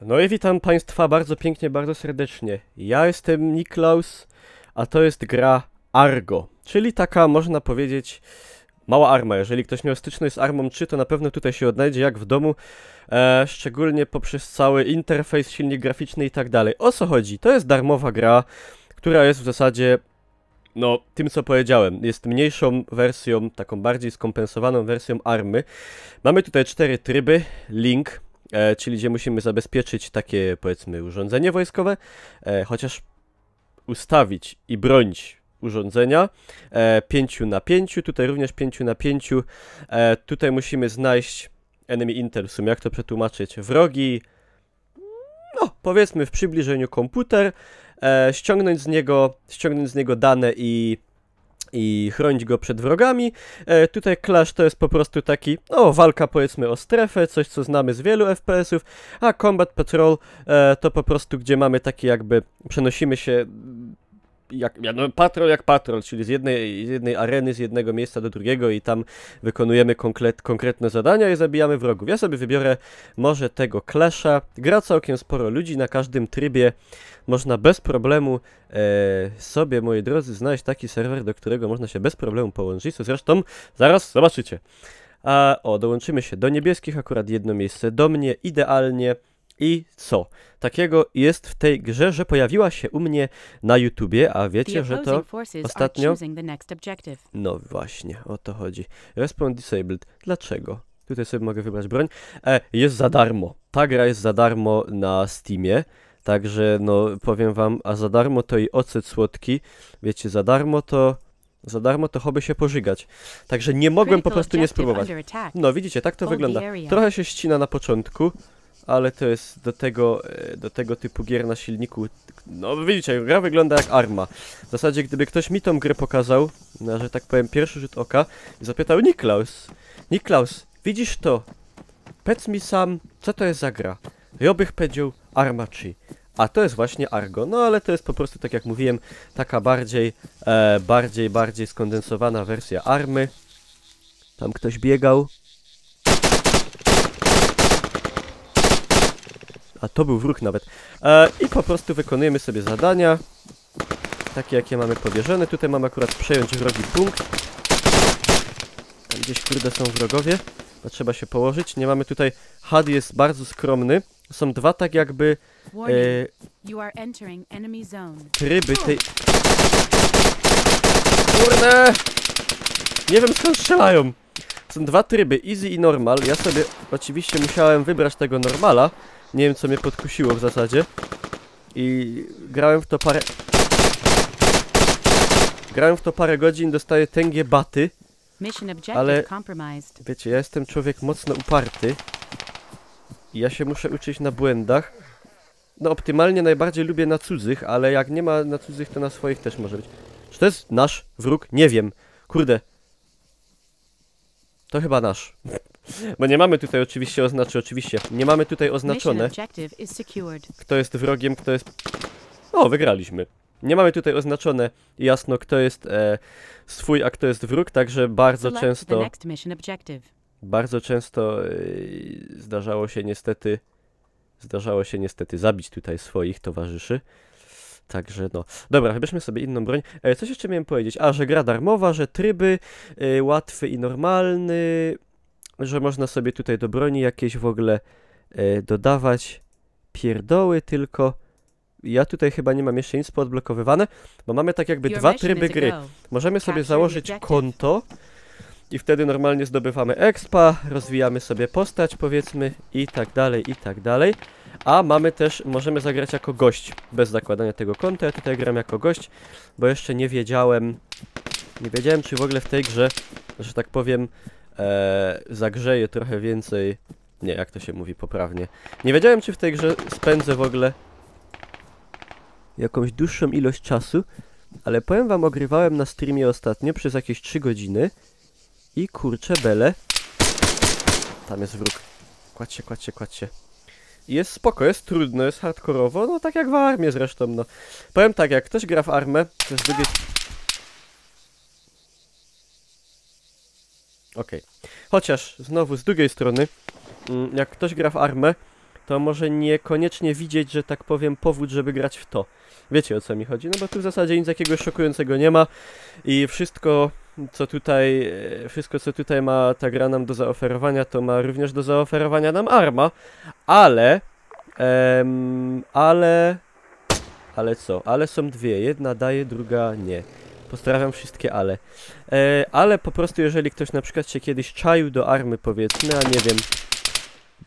No i witam Państwa bardzo pięknie, bardzo serdecznie. Ja jestem Niklaus, a to jest gra Argo, czyli taka, można powiedzieć, mała arma. Jeżeli ktoś miał styczność z Armą 3, to na pewno tutaj się odnajdzie jak w domu, szczególnie poprzez cały interfejs, silnik graficzny i tak dalej. O co chodzi? To jest darmowa gra, która jest w zasadzie, no, tym co powiedziałem, jest mniejszą wersją, taką bardziej skompensowaną wersją Army. Mamy tutaj 4 tryby, Link, czyli gdzie musimy zabezpieczyć takie, powiedzmy, urządzenie wojskowe, chociaż ustawić i bronić urządzenia 5 na 5, tutaj również 5 na 5, tutaj musimy znaleźć enemy intel, w sumie jak to przetłumaczyć, wrogi, no powiedzmy w przybliżeniu komputer, ściągnąć z niego dane i chronić go przed wrogami. Tutaj Clash to jest po prostu taki, no, walka powiedzmy o strefę, coś co znamy z wielu FPS-ów, a Combat Patrol to po prostu, gdzie mamy takie jakby, przenosimy się patrol jak patrol, czyli z jednej areny, z jednego miejsca do drugiego i tam wykonujemy konkretne zadania i zabijamy wrogów. Ja sobie wybiorę może tego Clasha. Gra całkiem sporo ludzi, na każdym trybie można bez problemu sobie, moi drodzy, znaleźć taki serwer, do którego można się bez problemu połączyć, co zresztą zaraz zobaczycie. Dołączymy się do niebieskich, akurat jedno miejsce do mnie, idealnie. I co? Takiego jest w tej grze, że pojawiła się u mnie na YouTubie, a wiecie, że to ostatnio... No właśnie, o to chodzi. Respawn disabled. Dlaczego? Tutaj sobie mogę wybrać broń. Jest za darmo. Ta gra jest za darmo na Steamie. Także, no, powiem wam, a za darmo to i ocet słodki. Wiecie, za darmo to choby się pożygać. Także nie mogłem po prostu nie spróbować. No, widzicie, tak to wygląda. Trochę się ścina na początku, ale to jest do tego typu gier na silniku. No widzicie, gra wygląda jak Arma. W zasadzie gdyby ktoś mi tą grę pokazał, na, że tak powiem, pierwszy rzut oka i zapytał: Niklaus, widzisz to? Powiedz mi sam, co to jest za gra? Ja bych powiedział Arma 3. A to jest właśnie Argo, no ale to jest po prostu, tak jak mówiłem, taka bardziej skondensowana wersja Army. Tam ktoś biegał. A to był wróg nawet. I po prostu wykonujemy sobie zadania, takie jakie mamy powierzone. Tutaj mamy akurat przejąć wrogi punkt. Tam gdzieś, kurde, są wrogowie. To trzeba się położyć. Nie mamy tutaj... HUD jest bardzo skromny. Są dwa tak jakby... tryby tej... Kurde! Nie wiem, skąd strzelają. Są dwa tryby, easy i normal. Ja sobie oczywiście musiałem wybrać tego normala. Nie wiem, co mnie podkusiło w zasadzie. I grałem w to parę godzin, dostaję tęgie baty. Ale wiecie, ja jestem człowiek mocno uparty. I ja się muszę uczyć na błędach. No optymalnie najbardziej lubię na cudzych, ale jak nie ma na cudzych, to na swoich też może być. Czy to jest nasz wróg? Nie wiem. Kurde. To chyba nasz. Bo nie mamy tutaj nie mamy tutaj oznaczone, kto jest wrogiem, kto jest... O, wygraliśmy. Nie mamy tutaj oznaczone jasno, kto jest swój, a kto jest wróg, także bardzo często zdarzało się niestety zabić tutaj swoich towarzyszy. Także no. Dobra, wybierzmy sobie inną broń. Coś jeszcze miałem powiedzieć. Że gra darmowa, że tryby łatwy i normalny, że można sobie tutaj do broni jakieś w ogóle dodawać pierdoły, tylko ja tutaj chyba nie mam jeszcze nic poodblokowywane, bo mamy tak jakby dwa tryby gry. Możemy sobie założyć konto i wtedy normalnie zdobywamy expa, rozwijamy sobie postać, powiedzmy, i tak dalej. A mamy też, możemy zagrać jako gość, bez zakładania tego konta. Ja tutaj gram jako gość, bo jeszcze nie wiedziałem, czy w ogóle w tej grze, że tak powiem, zagrzeję trochę więcej. Nie, jak to się mówi poprawnie. Nie wiedziałem, czy w tej grze spędzę w ogóle jakąś dłuższą ilość czasu, ale powiem wam, ogrywałem na streamie ostatnio przez jakieś 3 godziny i kurczę bele. Tam jest wróg. Kładź się. Jest spoko, jest trudno, jest hardkorowo, no tak jak w Armie zresztą, no. Powiem tak, jak ktoś gra w Armę, to z drugiej... Okej. Chociaż, znowu, z drugiej strony, jak ktoś gra w Armę, to może niekoniecznie widzieć, że tak powiem, powód, żeby grać w to. Wiecie, o co mi chodzi? No bo tu w zasadzie nic jakiegoś szokującego nie ma i wszystko, co tutaj ma ta gra nam do zaoferowania, to ma również do zaoferowania nam Arma, ale co? Ale są dwie. Jedna daje, druga nie. Pozdrawiam wszystkie ale. Ale po prostu jeżeli ktoś na przykład się kiedyś czaił do Army, powiedzmy, a nie wiem,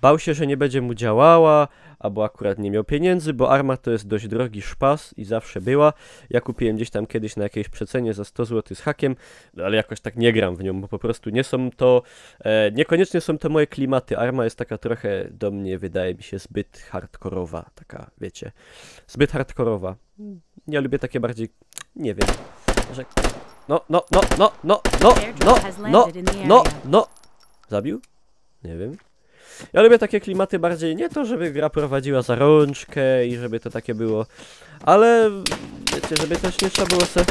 bał się, że nie będzie mu działała, albo akurat nie miał pieniędzy, bo Arma to jest dość drogi szpas i zawsze była. Ja kupiłem gdzieś tam kiedyś na jakiejś przecenie za 100 zł z hakiem, no ale jakoś tak nie gram w nią, bo po prostu nie są to, niekoniecznie są to moje klimaty. Arma jest taka trochę do mnie, wydaje mi się, zbyt hardkorowa, taka, wiecie, zbyt hardkorowa. Ja lubię takie bardziej, nie wiem, że... No. Zabił? Nie wiem. Ja lubię takie klimaty bardziej, nie to, żeby gra prowadziła za rączkę i żeby to takie było, ale wiecie, żeby też nie trzeba było se...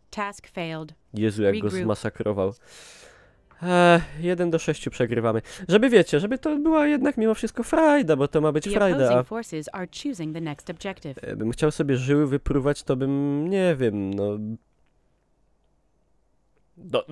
Task failed. Jezu, jak go zmasakrował. 1-6 przegrywamy. Żeby wiecie, żeby to była jednak mimo wszystko frajda, bo to ma być frajda, a... Bym chciał sobie żyły wyprówać, to bym, nie wiem, no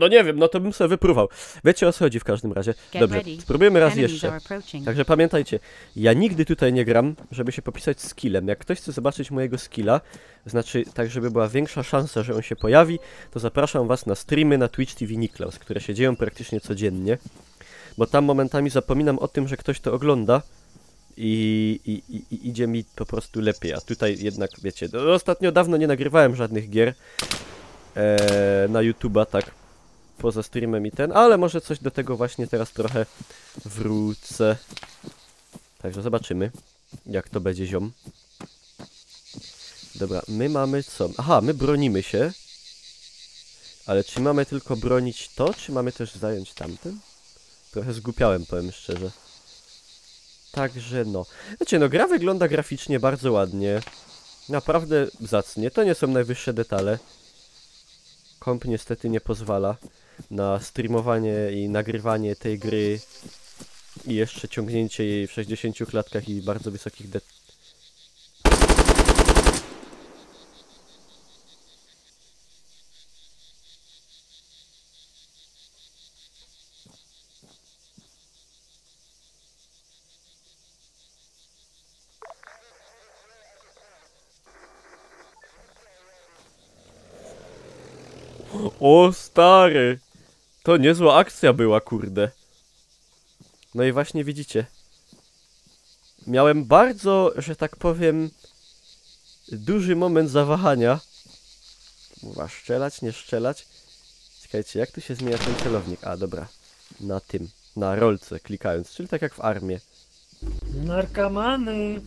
nie wiem, no to bym sobie wyprówał. Wiecie, o co chodzi w każdym razie. Dobrze, spróbujemy raz jeszcze. Także pamiętajcie, ja nigdy tutaj nie gram, żeby się popisać skillem. Jak ktoś chce zobaczyć mojego skilla, znaczy tak, żeby była większa szansa, że on się pojawi, to zapraszam was na streamy na Twitch TV Niklaus, które się dzieją praktycznie codziennie. Bo tam momentami zapominam o tym, że ktoś to ogląda i idzie mi po prostu lepiej. A tutaj jednak, wiecie, ostatnio dawno nie nagrywałem żadnych gier na YouTube'a, tak, poza streamem i ale może coś do tego właśnie teraz trochę wrócę. Także zobaczymy, jak to będzie, ziom. Dobra, my mamy co? Aha, my bronimy się. Ale czy mamy tylko bronić to, czy mamy też zająć tamten? Trochę zgłupiałem, powiem szczerze. Także no. Znaczy, no gra wygląda graficznie bardzo ładnie. Naprawdę zacnie. To nie są najwyższe detale. Komp niestety nie pozwala na streamowanie i nagrywanie tej gry i jeszcze ciągnięcie jej w 60 klatkach i bardzo wysokich O stary! To niezła akcja była, kurde. No i właśnie widzicie. Miałem bardzo, że tak powiem, duży moment zawahania. Chyba strzelać, nie strzelać. Czekajcie, jak tu się zmienia ten celownik? A, dobra. Na tym. Na rolce klikając, czyli tak jak w armii. Narkomany!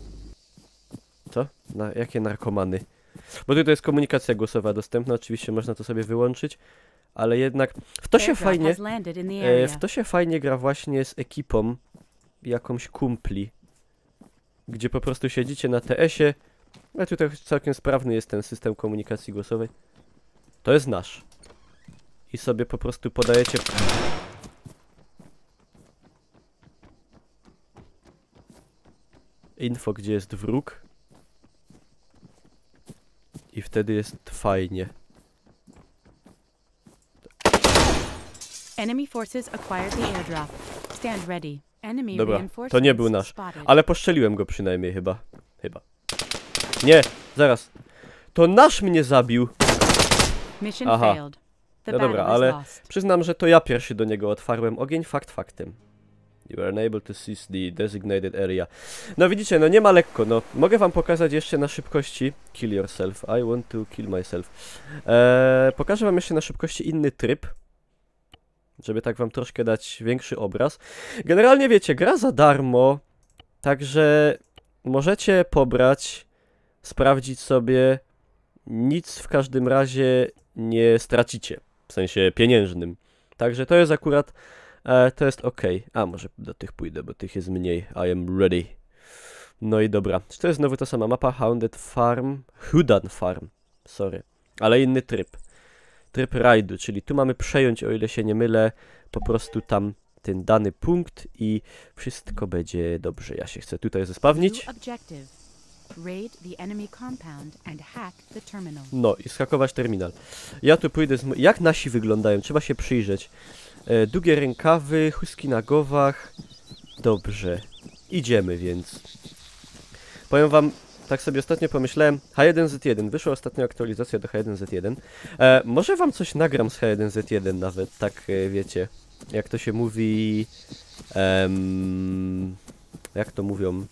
Co? Jakie narkomany? Bo tutaj jest komunikacja głosowa dostępna, oczywiście można to sobie wyłączyć, ale jednak w to się fajnie gra właśnie z ekipą jakąś kumpli, gdzie po prostu siedzicie na TS-ie, a tutaj całkiem sprawny jest ten system komunikacji głosowej. To jest nasz. I sobie po prostu podajecie... info, gdzie jest wróg. I wtedy jest fajnie. Enemy forces acquired the airdrop. Stand ready. Enemy Dobra, to nie był nasz. Ale postrzeliłem go przynajmniej chyba. Nie, zaraz. To nasz mnie zabił. Aha. No dobra, ale przyznam, że to ja pierwszy do niego otwarłem ogień, fakt faktem. You are unable to seize the designated area. No widzicie, no nie ma lekko, no. Mogę wam pokazać jeszcze na szybkości. Kill yourself. I want to kill myself. Pokażę wam jeszcze na szybkości inny tryb. Żeby tak wam troszkę dać większy obraz. Generalnie wiecie, gra za darmo. Także możecie pobrać, sprawdzić sobie. Nic w każdym razie nie stracicie. W sensie pieniężnym. Także to jest akurat... to jest ok. A, może do tych pójdę, bo tych jest mniej. I am ready. No i dobra. Czy to jest znowu ta sama mapa? Hounded Farm. Hudan Farm. Sorry. Ale inny tryb. Tryb rajdu, czyli tu mamy przejąć, o ile się nie mylę, po prostu tam ten dany punkt i wszystko będzie dobrze. Ja się chcę tutaj zespawnić. New objective. Raid the enemy compound and hack the terminal. No i zhakować terminal. Ja tu pójdę z... Jak nasi wyglądają? Trzeba się przyjrzeć. Długie rękawy, chustki na głowach. Dobrze. Idziemy więc. Powiem wam, tak sobie ostatnio pomyślałem, H1Z1, wyszła ostatnio aktualizacja do H1Z1. Może wam coś nagram z H1Z1 nawet, tak wiecie, jak to się mówi, jak to mówią,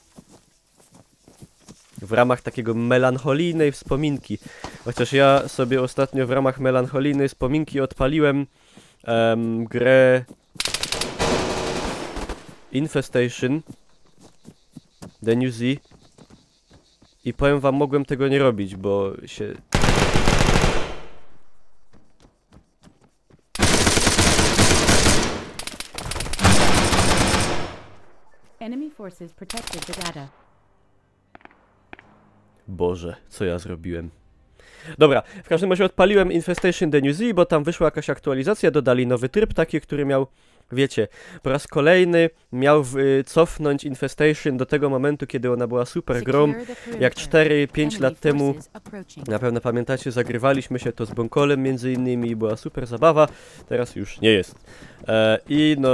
w ramach takiego melancholijnej wspominki. Chociaż ja sobie ostatnio w ramach melancholijnej wspominki odpaliłem grę Infestation, The New Z. I powiem wam, mogłem tego nie robić, bo się... Enemy forces protected the data. Boże, co ja zrobiłem? Dobra, w każdym razie odpaliłem Infestation The New Z, bo tam wyszła jakaś aktualizacja, dodali nowy tryb taki, który miał, wiecie, po raz kolejny miał cofnąć Infestation do tego momentu, kiedy ona była super grą. Jak 4-5 lat temu, na pewno pamiętacie, zagrywaliśmy się to z Bonkolem między innymi i była super zabawa, teraz już nie jest. I no,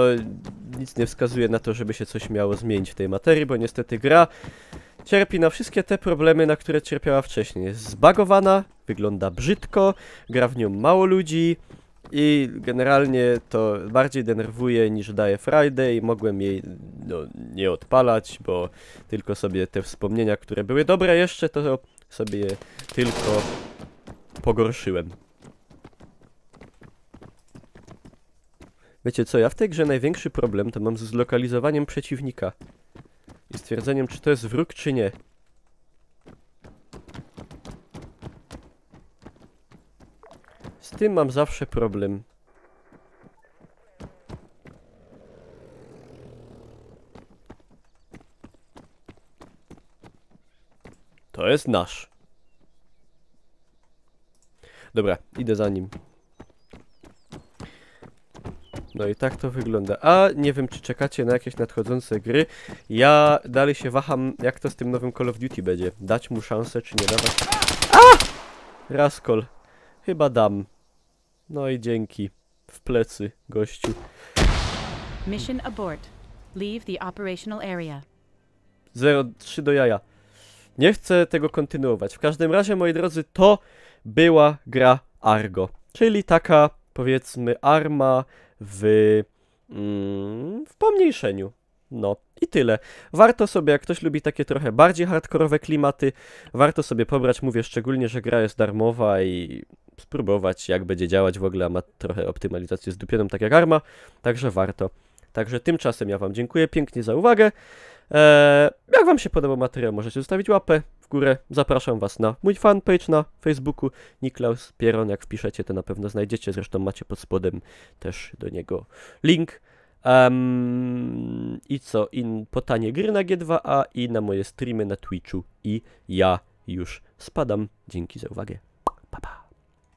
nic nie wskazuje na to, żeby się coś miało zmienić w tej materii, bo niestety gra cierpi na wszystkie te problemy, na które cierpiała wcześniej. Jest zbagowana, wygląda brzydko, gra w nią mało ludzi i generalnie to bardziej denerwuje niż daje frajdę i mogłem jej nie odpalać, bo tylko sobie te wspomnienia, które były dobre jeszcze, to sobie je tylko pogorszyłem. Wiecie co, ja w tej grze największy problem to mam z zlokalizowaniem przeciwnika. I stwierdzeniem, czy to jest wróg, czy nie. Z tym mam zawsze problem. To jest nasz. Dobra, idę za nim. No i tak to wygląda. A nie wiem, czy czekacie na jakieś nadchodzące gry. Ja dalej się waham, jak to z tym nowym Call of Duty będzie. Dać mu szansę, czy nie dawać. A! Raskol. Chyba dam. No i dzięki. W plecy, gościu. Mission abort. Leave the operational area. 0-3 do jaja. Nie chcę tego kontynuować. W każdym razie, moi drodzy, to była gra Argo. Czyli taka, powiedzmy, arma w pomniejszeniu. No i tyle. Warto sobie, jak ktoś lubi takie trochę bardziej hardkorowe klimaty, warto sobie pobrać, mówię szczególnie, że gra jest darmowa i spróbować, jak będzie działać w ogóle, a ma trochę optymalizację zdupioną, tak jak arma, także warto. Także tymczasem ja wam dziękuję pięknie za uwagę. Jak wam się podobał materiał, możecie zostawić łapę w górę. Zapraszam was na mój fanpage na Facebooku, Niklaus Pieron. Jak wpiszecie, to na pewno znajdziecie. Zresztą macie pod spodem też do niego link. I co? Po tanie gry na G2A i na moje streamy na Twitchu. I ja już spadam. Dzięki za uwagę. Pa, pa.